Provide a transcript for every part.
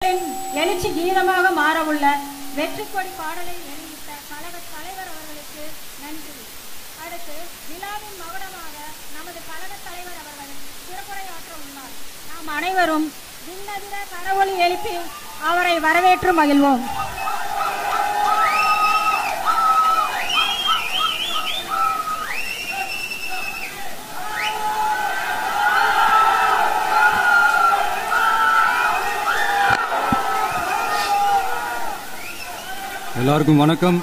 எழுச்சி கீதமாக மாறவுள்ள வெற்றி கொடி பாடலை வெளியிட்ட கழக தலைவர் அவர்களுக்கு நன்றி. அடுத்து விழாவின் மகுடமாக நமது கழக தலைவர் அவர்கள் சிறப்புரையாற்ற உள்ளார். நாம் அனைவரும் விண்ணதிர கரவொலி எழுப்பி அவரை வரவேற்று மகிழ்வோம். எல்லாருக்கும் வணக்கம்.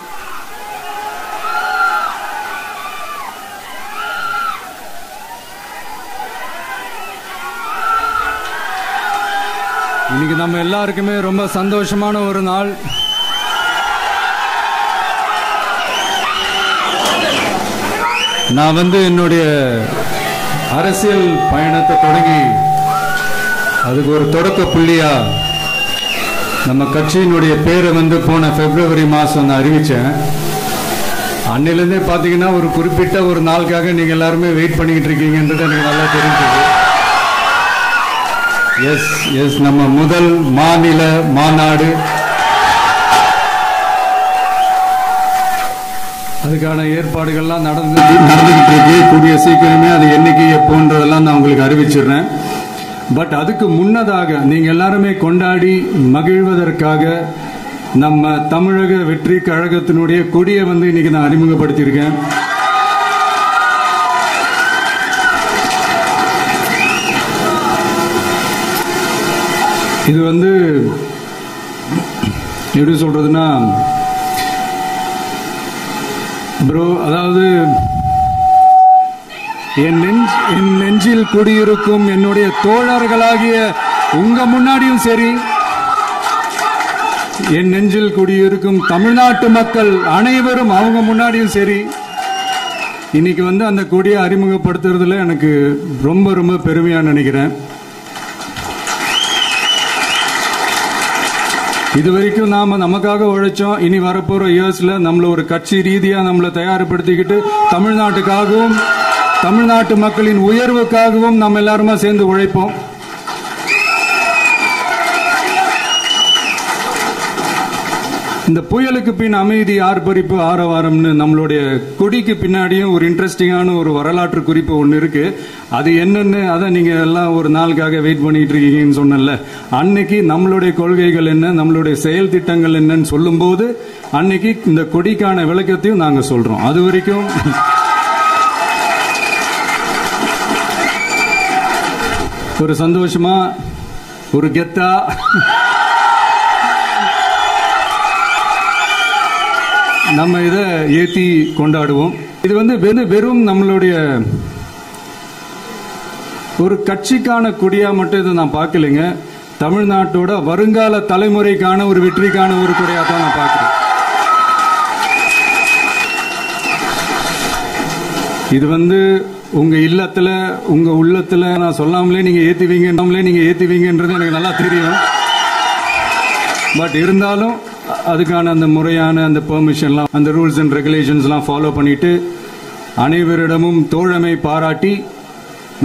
இன்னைக்கு நம்ம எல்லாருக்குமே ரொம்ப சந்தோஷமான ஒரு நாள். நான் என்னுடைய அரசியல் பயணத்தை தொடங்கி அதுக்கு ஒரு தொடக்க புள்ளியா நம்ம கட்சியினுடைய பேரை போன பிப்ரவரி மாதம் நான் அறிவித்தேன். அன்னிலேருந்தே பார்த்தீங்கன்னா ஒரு குறிப்பிட்ட ஒரு நாளுக்காக நீங்கள் எல்லாருமே வெயிட் பண்ணிக்கிட்டு இருக்கீங்கன்றது எனக்கு நல்லா தெரிஞ்சது. எஸ் நம்ம முதல் மாநில மாநாடு, அதுக்கான ஏற்பாடுகள்லாம் நடந்துகிட்டு இருக்கு. கூடிய சீக்கிரமே அது என்னைக்கு எப்போன்றதெல்லாம் நான் உங்களுக்கு அறிவிச்சிடுறேன். பட் அதுக்கு முன்னதாக நீங்க எல்லாருமே கொண்டாடி மகிழ்வதற்காக நம்ம தமிழக வெற்றி கழகத்தினுடைய கொடியை இன்னைக்கு நான் அறிமுகப்படுத்தியிருக்கேன். இது எப்படி சொல்றதுன்னா ப்ரோ, அதாவது என் நெஞ்சில் குடியிருக்கும் என்னுடைய தோழர்களாகிய உங்க முன்னாடியும் சரி, என் நெஞ்சில் குடியிருக்கும் தமிழ்நாட்டு மக்கள் அனைவரும் அவங்க முன்னாடியும் சரி, இன்னைக்கு அந்த கொடியை அறிமுகப்படுத்துறதுல எனக்கு ரொம்ப ரொம்ப பெருமையா நினைக்கிறேன். இதுவரைக்கும் நாம நமக்காக உழைச்சோம். இனி வரப்போற இயர்ஸ்ல நம்மள ஒரு கட்சி ரீதியா நம்மளை தயார்படுத்திக்கிட்டு தமிழ்நாட்டுக்காகவும் தமிழ்நாட்டு மக்களின் உயர்வுக்காகவும் நம்ம எல்லாருமா சேர்ந்து உழைப்போம். இந்த புயலுக்கு பின் அமைதி, ஆர்ப்பரிப்பு, ஆரவாரம்னு நம்மளுடைய கொடிக்கு பின்னாடியும் ஒரு இன்ட்ரெஸ்டிங்கான ஒரு வரலாற்று குறிப்பு ஒன்று இருக்கு. அது என்னன்னு அதை நீங்க எல்லாம் ஒரு நாளுக்காக வெயிட் பண்ணிட்டு இருக்கீங்கன்னு சொன்னல. அன்னைக்கு நம்மளுடைய கொள்கைகள் என்ன, நம்மளுடைய செயல் திட்டங்கள் என்னன்னு சொல்லும் போது அன்னைக்கு இந்த கொடிக்கான விளக்கத்தையும் நாங்க சொல்றோம். அது வரைக்கும் ஒரு சந்தோஷமா ஒரு கெத்தா நம்ம இதை ஏத்தி கொண்டாடுவோம். இது வெறும் நம்மளுடைய ஒரு கட்சிக்கான கொடியா மட்டும் இதை நான் பார்க்கலைங்க. தமிழ்நாட்டோட வருங்கால தலைமுறைக்கான ஒரு வெற்றிக்கான ஒரு கொடியா தான் நான் பார்க்கிறேன். இது உங்க இல்லத்துல உங்க உள்ளத்துல நான் சொல்லாமலே நீங்க ஏத்துவீங்கன்றது எனக்கு நல்லா தெரியும். பட் இருந்தாலும் அதுக்கான அந்த முறையான அந்த பெர்மிஷன்லாம், அந்த ரூல்ஸ் அண்ட் ரெகுலேஷன்ஸ்லாம் ஃபாலோ பண்ணிட்டு அனைவரிடமும் தோழமை பாராட்டி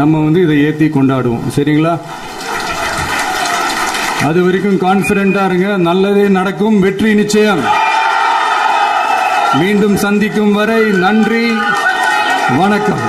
நம்ம இதை ஏற்றி கொண்டாடுவோம். சரிங்களா? அது வரைக்கும் கான்பிடண்டா இருங்க. நல்லதே நடக்கும். வெற்றி நிச்சயம். மீண்டும் சந்திக்கும் வரை நன்றி, வணக்கம்.